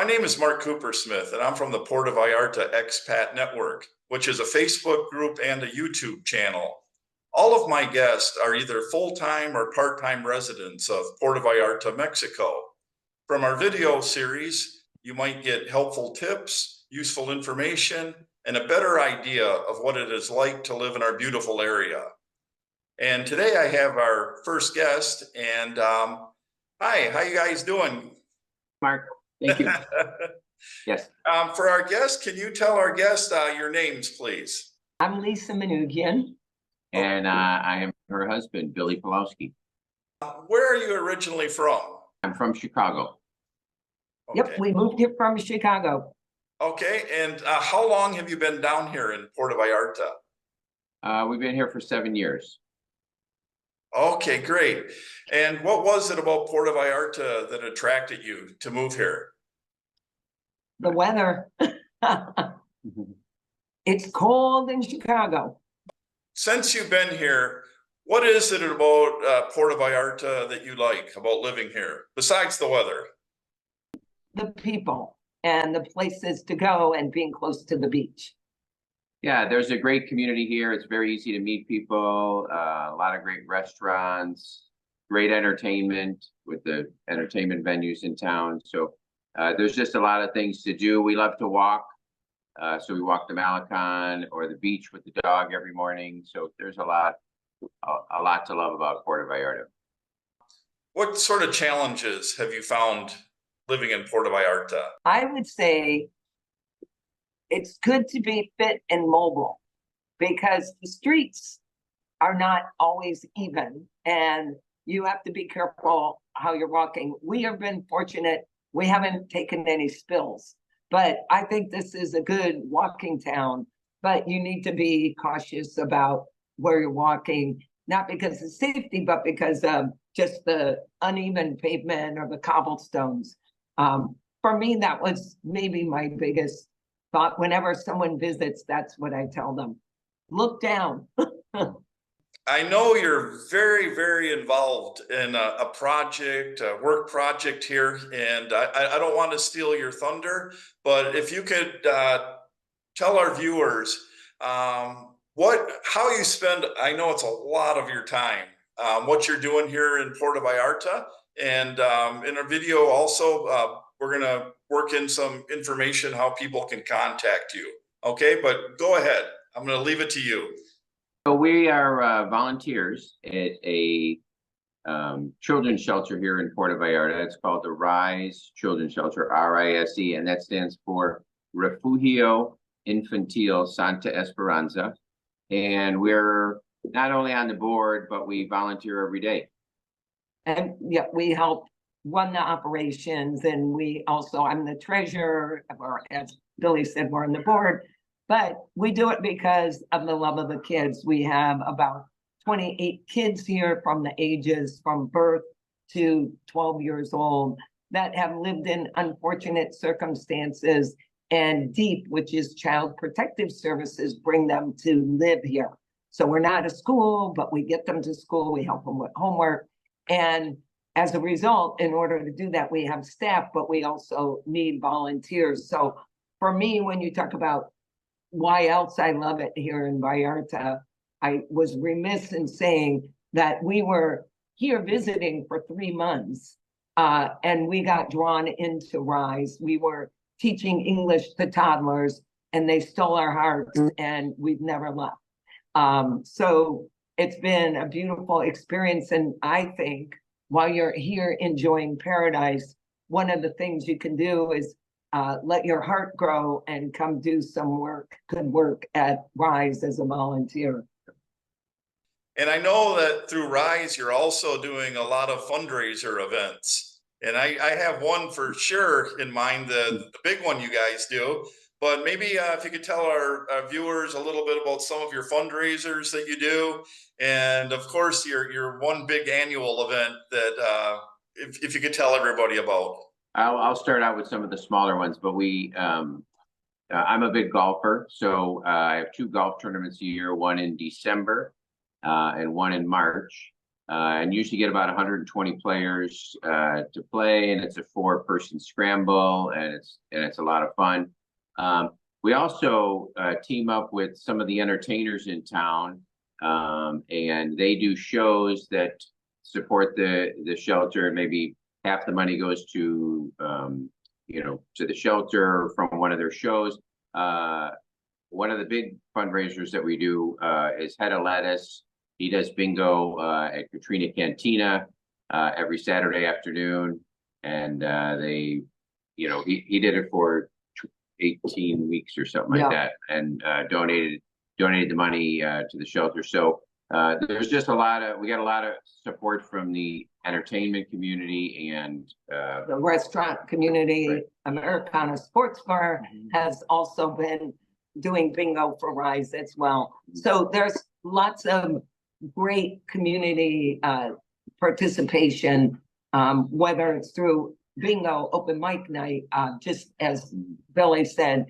My name is Mark Coopersmith, and I'm from the Puerto Vallarta Expat Network, which is a Facebook group and a YouTube channel. All of my guests are either full-time or part-time residents of Puerto Vallarta, Mexico. From our video series, you might get helpful tips, useful information, and a better idea of what it is like to live in our beautiful area. And today I have our first guest, and hi, how you guys doing? Mark, thank you. Yes. For our guest, can you tell our guest your names, please? I'm Lisa Manugian. And I am her husband, Billy Pulowski. Where are you originally from? I'm from Chicago. Okay. Yep, we moved here from Chicago. Okay, and how long have you been down here in Puerto Vallarta? We've been here for 7 years. Okay, great. And what was it about Puerto Vallarta that attracted you to move here? The weather. It's cold in Chicago. Since you've been here, what is it about Puerto Vallarta that you like about living here, besides the weather? The people and the places to go and being close to the beach. Yeah, there's a great community here. It's very easy to meet people, a lot of great restaurants, great entertainment with the entertainment venues in town. So there's just a lot of things to do. We love to walk. So we walk the Malecon or the beach with the dog every morning. So there's a lot to love about Puerto Vallarta. What sort of challenges have you found living in Puerto Vallarta? I would say it's good to be fit and mobile because the streets are not always even and you have to be careful how you're walking. We have been fortunate. We haven't taken any spills, but I think this is a good walking town, but you need to be cautious about where you're walking, not because of safety, but because of just the uneven pavement or the cobblestones. For me, that was maybe my biggest thought. Whenever someone visits, that's what I tell them. Look down. I know you're very, very involved in a project, a work project here, and I don't want to steal your thunder, but if you could tell our viewers how you spend, I know it's a lot of your time, what you're doing here in Puerto Vallarta, and in our video also, we're going to work in some information how people can contact you. Okay, but go ahead. I'm going to leave it to you. So we are volunteers at a children's shelter here in Puerto Vallarta. It's called the RISE Children's Shelter, RISE, and that stands for Refugio Infantil Santa Esperanza. And we're not only on the board, but we volunteer every day. And yeah, we help run the operations, and we also, I'm the treasurer, or as Billy said, we're on the board, but we do it because of the love of the kids. We have about 28 kids here from the ages from birth to 12 years old that have lived in unfortunate circumstances, and DEEP, which is Child Protective Services, bring them to live here. So we're not a school, but we get them to school, we help them with homework. And as a result, in order to do that, we have staff, but we also need volunteers. So for me, when you talk about why else I love it here in Vallarta, I was remiss in saying that we were here visiting for 3 months and we got drawn into RISE. We were teaching English to toddlers and they stole our hearts and we've never left. So it's been a beautiful experience. And I think while you're here enjoying paradise, one of the things you can do is let your heart grow and come do some work, good work at RISE as a volunteer. And I know that through RISE, you're also doing a lot of fundraiser events. And I have one for sure in mind, the big one you guys do. But maybe if you could tell our viewers a little bit about some of your fundraisers that you do. And of course, your one big annual event that if you could tell everybody about. I'll start out with some of the smaller ones, but I'm a big golfer. So I have 2 golf tournaments a year, one in December and one in March. and usually get about 120 players to play, and it's a 4-person scramble, and it's a lot of fun. We also team up with some of the entertainers in town, and they do shows that support the shelter. Maybe half the money goes to to the shelter from one of their shows. One of the big fundraisers that we do is Head of Lettuce. He does bingo at Katrina Cantina every Saturday afternoon, and he did it for 18 weeks or something like that, and donated the money to the shelter. So there's just we got a lot of support from the entertainment community and the restaurant community. Right. Americana Sports Bar has also been doing bingo for Rise as well. So there's lots of great community participation, whether it's through bingo, open mic night, just as Billy said,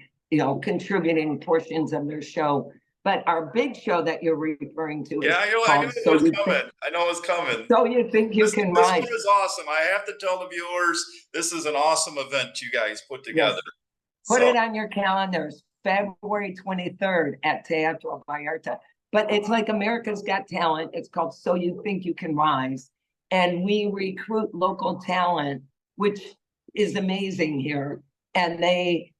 contributing portions of their show. But our big show that you're referring to Yeah, is I knew called it was coming. I know it's coming. So You Think You Can This Rise. one is awesome. I have to tell the viewers, this is an awesome event you guys put together. Yes. Put it on your calendars, February 23rd at Puerto Vallarta. But it's like America's Got Talent. It's called So You Think You Can Rise. And we recruit local talent, which is amazing here. And they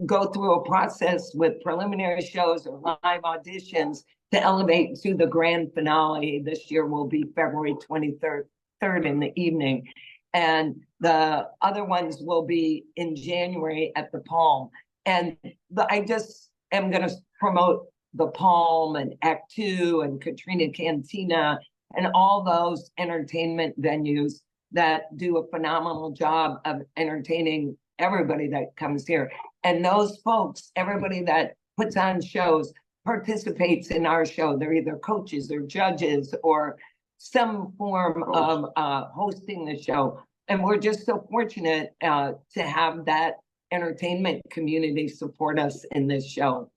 go through a process with preliminary shows or live auditions to elevate to the grand finale. This year will be February 23rd in the evening. And the other ones will be in January at the Palm. And I just am going to promote the Palm and Act Two and Katrina Cantina and all those entertainment venues that do a phenomenal job of entertaining everybody that comes here. And those folks, everybody that puts on shows, participates in our show. They're either coaches or judges or some form of hosting the show. And we're just so fortunate to have that entertainment community support us in this show.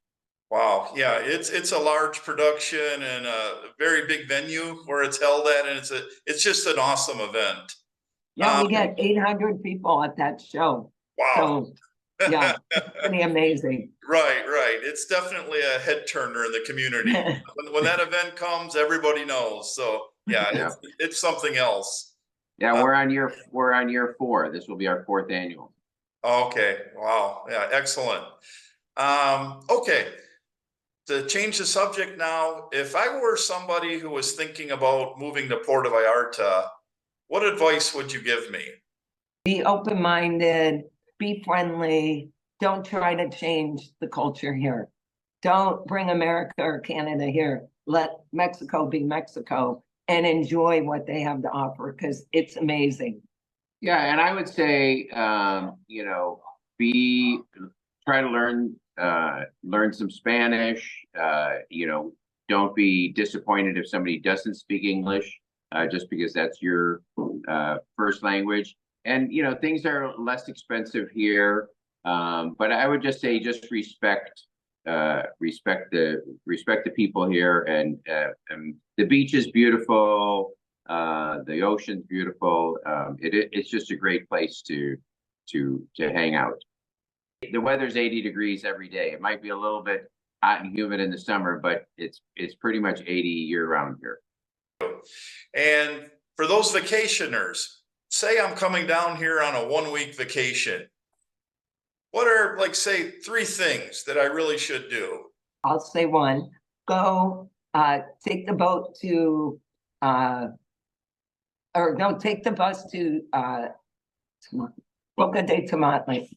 Wow, yeah, it's a large production and a very big venue where it's held at, and it's just an awesome event. Yeah, we get 800 people at that show. Wow. So, yeah, it's pretty amazing. Right. It's definitely a head turner in the community. when that event comes, everybody knows. So yeah, it's something else. Yeah, we're on year 4. This will be our 4th annual. Okay. Wow. Yeah. Excellent. Okay. To change the subject now, if I were somebody who was thinking about moving to Puerto Vallarta, what advice would you give me? Be open-minded, be friendly. Don't try to change the culture here. Don't bring America or Canada here. Let Mexico be Mexico and enjoy what they have to offer because it's amazing. Yeah, and I would say, try to learn some Spanish. Don't be disappointed if somebody doesn't speak English, just because that's your first language. And things are less expensive here, but I would just say just respect the people here, and the beach is beautiful. The ocean's beautiful. It's just a great place to hang out. The weather's 80 degrees every day. It might be a little bit hot and humid in the summer, but it's pretty much 80 year round here. And for those vacationers, say I'm coming down here on a 1-week vacation. What are, like, say, 3 things that I really should do? I'll say one. Go take the boat to take the bus to Boca de Tomatlan.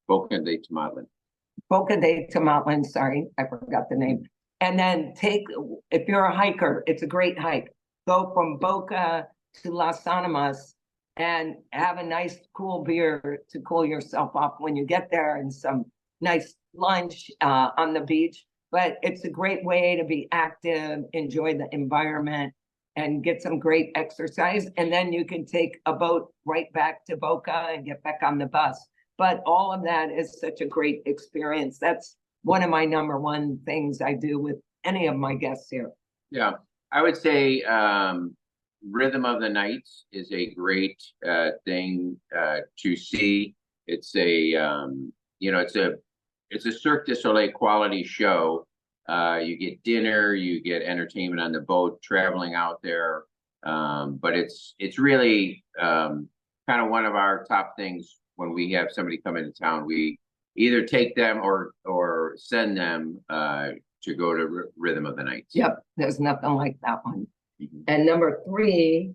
Boca de Tomatlan. Boca de Tomatlan, sorry, I forgot the name. And then if you're a hiker, it's a great hike. Go from Boca to Las Animas and have a nice cool beer to cool yourself off when you get there, and some nice lunch on the beach. But it's a great way to be active, enjoy the environment, and get some great exercise. And then you can take a boat right back to Boca and get back on the bus. But all of that is such a great experience. That's one of my number one things I do with any of my guests here. Yeah, I would say Rhythm of the Nights is a great thing to see. It's a it's a Cirque du Soleil quality show. You get dinner, you get entertainment on the boat, traveling out there. But it's really kind of one of our top things when we have somebody come into town. We either take them or send them to go to Rhythm of the Nights. Yep, there's nothing like that one. Mhm. And number three,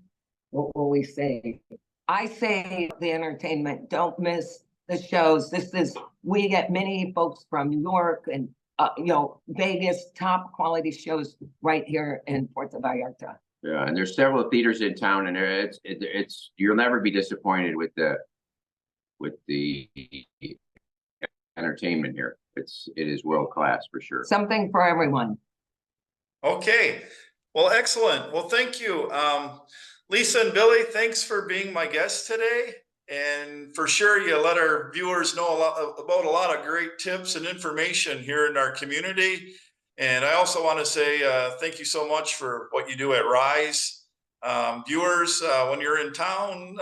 what will we say? I say the entertainment, don't miss the shows. We get many folks from New York and, Vegas, top quality shows right here in Puerto Vallarta. Yeah, and there's several theaters in town, and it's you'll never be disappointed with the entertainment here. It is world class for sure. Something for everyone. Okay, well, excellent. Well, thank you. Lisa and Billy, thanks for being my guests today. And for sure, you let our viewers know about a lot of great tips and information here in our community. And I also want to say thank you so much for what you do at Rise. Viewers, when you're in town,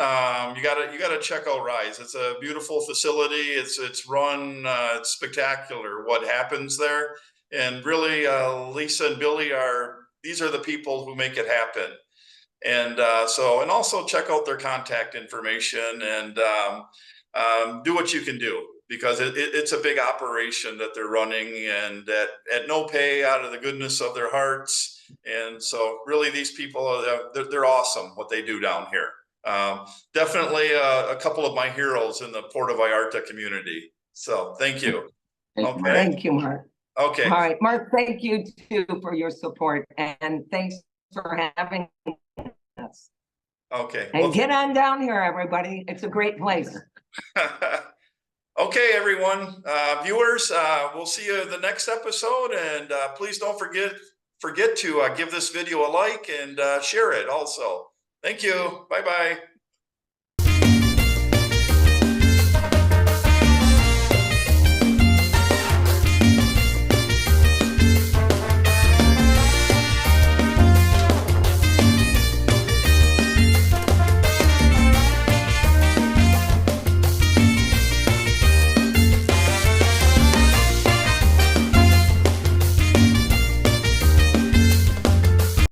you gotta check out Rise. It's a beautiful facility. It's run, it's spectacular what happens there. And really, Lisa and Billy these are the people who make it happen. And and also check out their contact information and do what you can do, because it's a big operation that they're running, and at no pay, out of the goodness of their hearts. And so really these people, they're awesome what they do down here. Definitely a couple of my heroes in the Puerto Vallarta community. So thank you. Okay. Thank you, Mark. Okay. All right, Mark, thank you too for your support, and thanks for having us. Okay. And get on down here, everybody. It's a great place. Okay, everyone, viewers, we'll see you in the next episode, and please don't forget to give this video a like and share it also. Thank you. Bye-bye.